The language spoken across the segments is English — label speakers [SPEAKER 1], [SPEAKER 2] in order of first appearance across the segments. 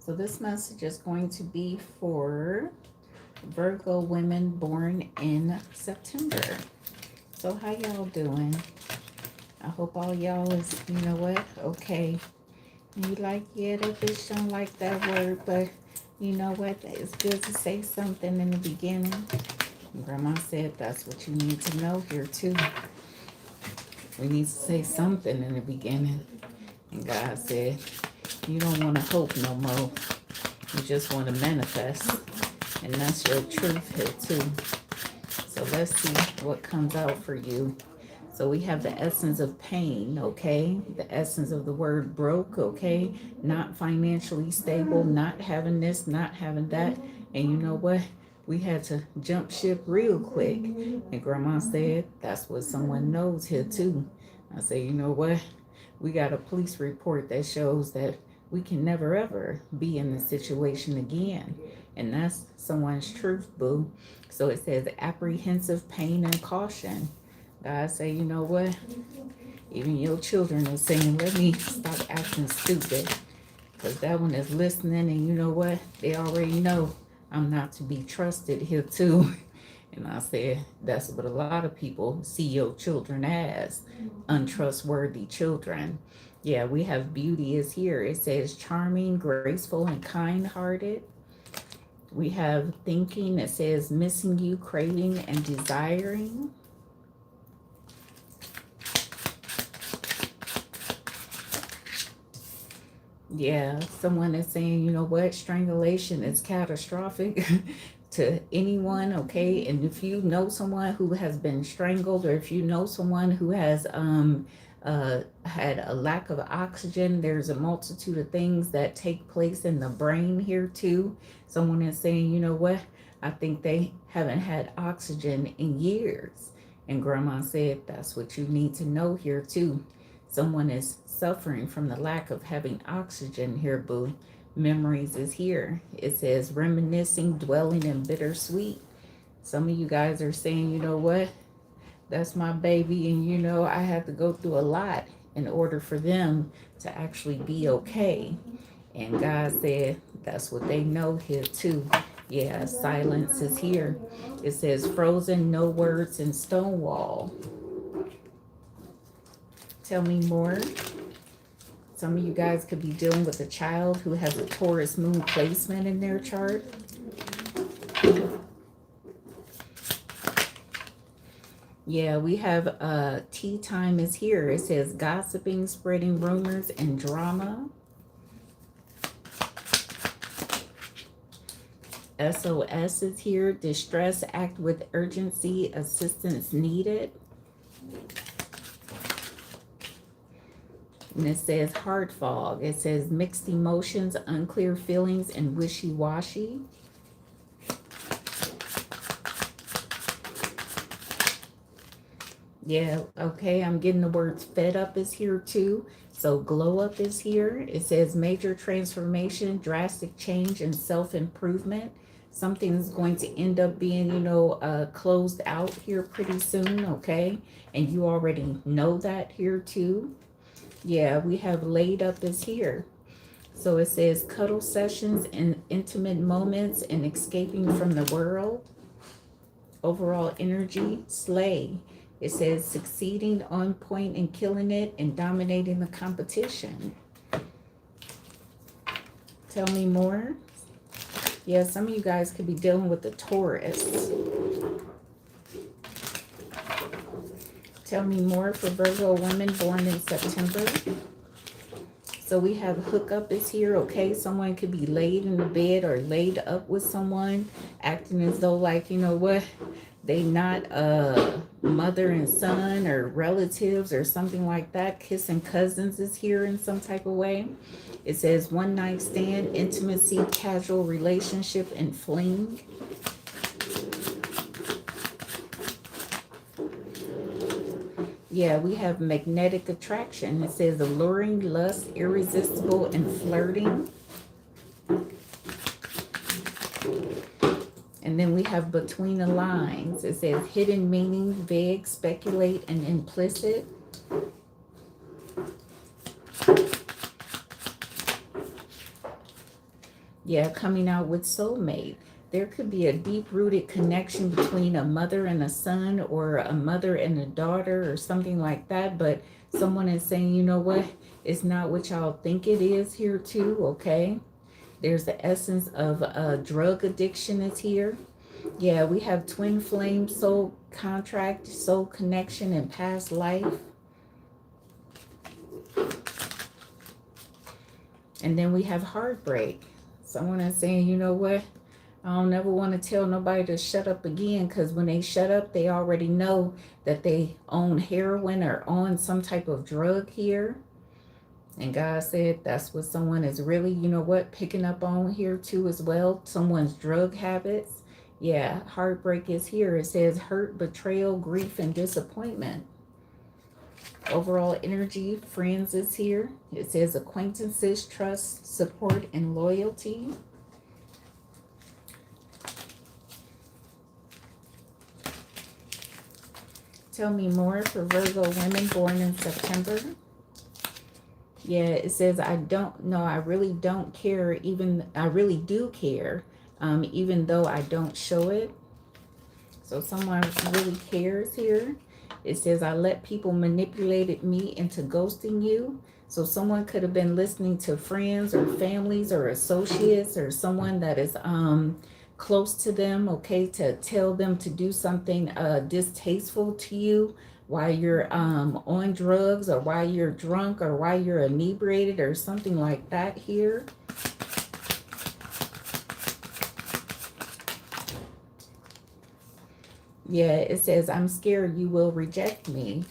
[SPEAKER 1] So this message is going to be for Virgo women born in September. So how y'all doing? I hope all y'all is, you know what, okay. You like, yeah, that bitch don't like that word, but you know what, it's good to say something in the beginning. Grandma said that's what you need to know here too. We need to say something in the beginning. And God said, you don't want to hope no more. You just want to manifest. And that's your truth here too. So let's see what comes out for you. So we have the essence of pain, okay? The essence of the word broke, okay? Not financially stable, not having this, not having that. And you know what? We had to jump ship real quick. And Grandma said, that's what someone knows here too. I said, you know what? We got a police report that shows that we can never ever be in this situation again. And that's someone's truth, boo. So it says apprehensive pain and caution. God say, you know what? Even your children are saying, let me stop acting stupid. Because that one is listening, and you know what? They already know I'm not to be trusted here too. And I said, that's what a lot of people see your children as, untrustworthy children. Yeah, we have beauty is here. It says charming, graceful, and kind-hearted. We have thinking. It says missing you, craving, and desiring. Yeah, someone is saying, you know what, strangulation is catastrophic to anyone, okay? And if you know someone who has been strangled, or if you know someone who has had a lack of oxygen, there's a multitude of things that take place in the brain here too. Someone is saying, you know what, I think they haven't had oxygen in years. And Grandma said, that's what you need to know here too. Someone is suffering from the lack of having oxygen here, boo. Memories is here. It says reminiscing, dwelling, and bittersweet. Some of you guys are saying, you know what? That's my baby, and you know, I have to go through a lot in order for them to actually be okay. And God said, that's what they know here too. Yeah, silence is here. It says frozen, no words, and Stonewall. Tell me more. Some of you guys could be dealing with a child who has a Taurus moon placement in their chart. Yeah, we have tea time is here. It says gossiping, spreading rumors, and drama. SOS is here. Distress, act with urgency, assistance needed. And it says hard fog. It says mixed emotions, unclear feelings, and wishy-washy. Yeah, okay, I'm getting the words fed up is here too. So glow up is here. It says major transformation, drastic change, and self-improvement. Something's going to end up being, you know, closed out here pretty soon, okay? And you already know that here too. Yeah, we have laid up is here. So it says cuddle sessions and intimate moments and escaping from the world. Overall energy, slay. It says succeeding, on point, and killing it, and dominating the competition. Tell me more. Yeah, some of you guys could be dealing with the Taurus. Tell me more for Virgo women born in September. So we have hookup is here, okay? Someone could be laid in the bed or laid up with someone, acting as though like, you know what, they not mother and son or relatives or something like that. Kissing cousins is here in some type of way. It says one night stand, intimacy, casual relationship, and fling. Yeah, we have magnetic attraction. It says alluring, lust, irresistible, and flirting. And then we have between the lines. It says hidden meaning, vague, speculate, and implicit. Yeah, coming out with soulmate. There could be a deep-rooted connection between a mother and a son, or a mother and a daughter, or something like that. But someone is saying, you know what? It's not what y'all think it is here too, okay? There's the essence of drug addiction is here. Yeah, we have twin flame, soul contract, soul connection, and past life. And then we have heartbreak. Someone is saying, you know what? I don't ever want to tell nobody to shut up again, because when they shut up, they already know that they own heroin or on some type of drug here. And God said that's what someone is really, you know what, picking up on here too as well. Someone's drug habits. Yeah, heartbreak is here. It says hurt, betrayal, grief, and disappointment. Overall energy, friends is here. It says acquaintances, trust, support, and loyalty. Tell me more for Virgo women born in September. Yeah, it says, I don't know, I really don't care, even, I really do care, even though I don't show it. So someone really cares here. It says, I let people manipulate me into ghosting you. So someone could have been listening to friends or families or associates or someone that is close to them, okay, to tell them to do something distasteful to you while you're on drugs, or while you're drunk, or while you're inebriated, or something like that here. Yeah, it says, I'm scared you will reject me.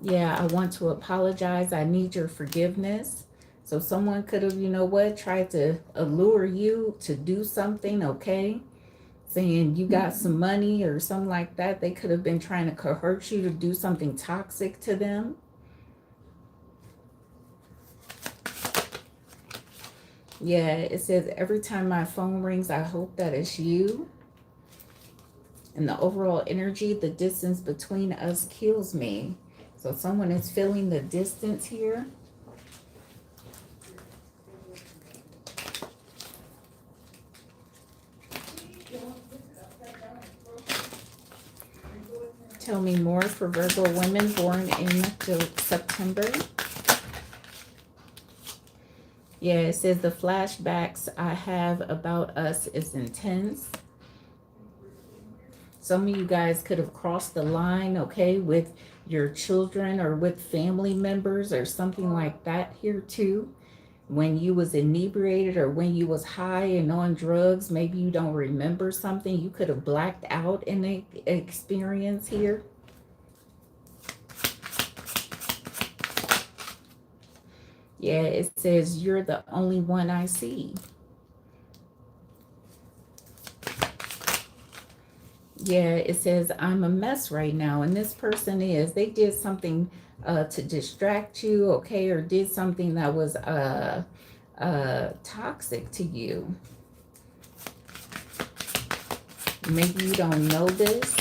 [SPEAKER 1] Yeah, I want to apologize. I need your forgiveness. So someone could have, you know what, tried to allure you to do something, okay? Saying you got some money or something like that. They could have been trying to coerce you to do something toxic to them. Yeah, it says, every time my phone rings, I hope that it's you. And the overall energy, the distance between us kills me. So someone is feeling the distance here. Tell me more for Virgo women born in September. Yeah, it says the flashbacks I have about us is intense. Some of you guys could have crossed the line, okay, with your children or with family members or something like that here too. When you was inebriated or when you was high and on drugs, maybe you don't remember something. You could have blacked out in the experience here. Yeah, it says, you're the only one I see. Yeah, it says, I'm a mess right now. And this person is, they did something to distract you, okay, or did something that was toxic to you. Maybe you don't know this.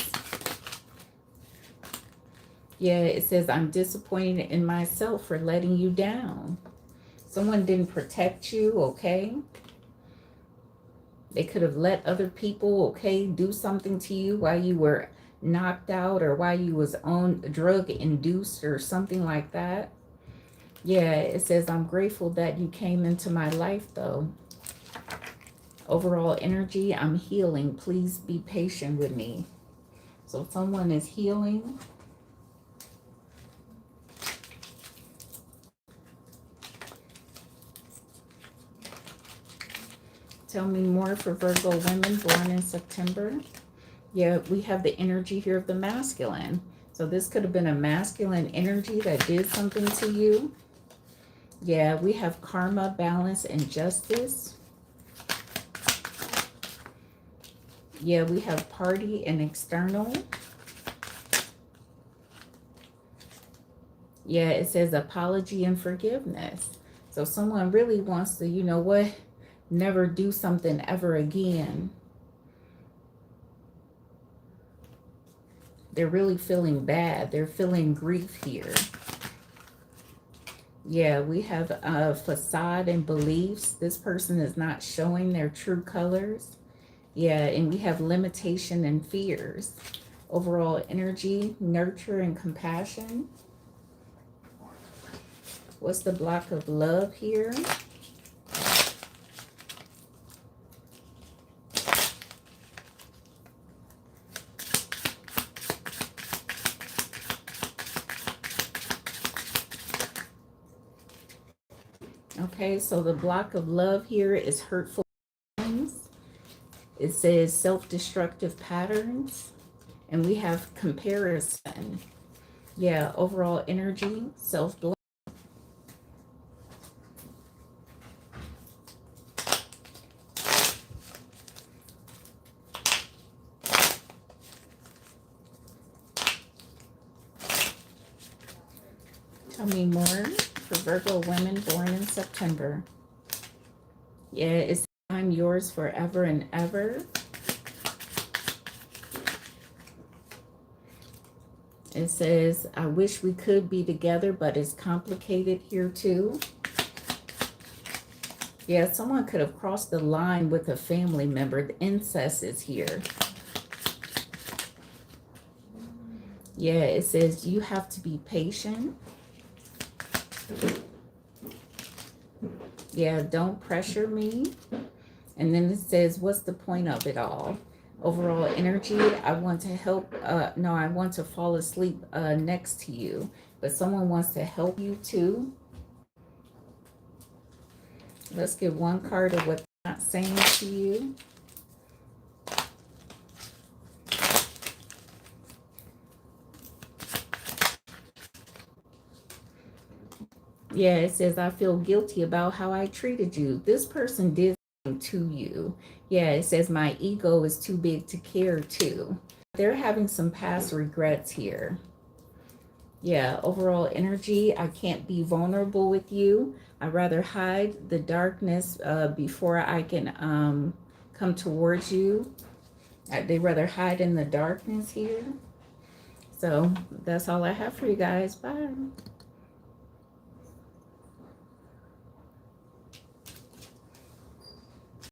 [SPEAKER 1] Yeah, it says, I'm disappointed in myself for letting you down. Someone didn't protect you, okay? They could have let other people, okay, do something to you while you were knocked out, or while you was on drug induced or something like that. Yeah, it says, I'm grateful that you came into my life though. Overall energy, I'm healing. Please be patient with me. So someone is healing. Tell me more for Virgo women born in September. Yeah, we have the energy here of the masculine. So this could have been a masculine energy that did something to you. Yeah, we have karma, balance, and justice. Yeah, we have party and external. Yeah, it says apology and forgiveness. So someone really wants to, you know what, never do something ever again. They're really feeling bad. They're feeling grief here. Yeah, we have facade and beliefs. This person is not showing their true colors. Yeah, and we have limitation and fears. Overall energy, nurture and compassion. What's the block of love here? Okay, so the block of love here is hurtful feelings. It says self-destructive patterns. And we have comparison. Yeah, overall energy, self-blame. Tell me more for Virgo women born in September. Yeah, it's I'm yours forever and ever. It says, I wish we could be together, but it's complicated here too. Yeah, someone could have crossed the line with a family member. The incest is here. Yeah, it says you have to be patient. Yeah, don't pressure me. And then it says, what's the point of it all? Overall energy, I want to help. No, I want to fall asleep next to you. But someone wants to help you too. Let's get one card of what they're not saying to you. Yeah, it says, I feel guilty about how I treated you. This person did something to you. Yeah, it says, my ego is too big to care too. They're having some past regrets here. Yeah, overall energy, I can't be vulnerable with you. I'd rather hide the darkness before I can come towards you. They'd rather hide in the darkness here. So that's all I have for you guys. Bye.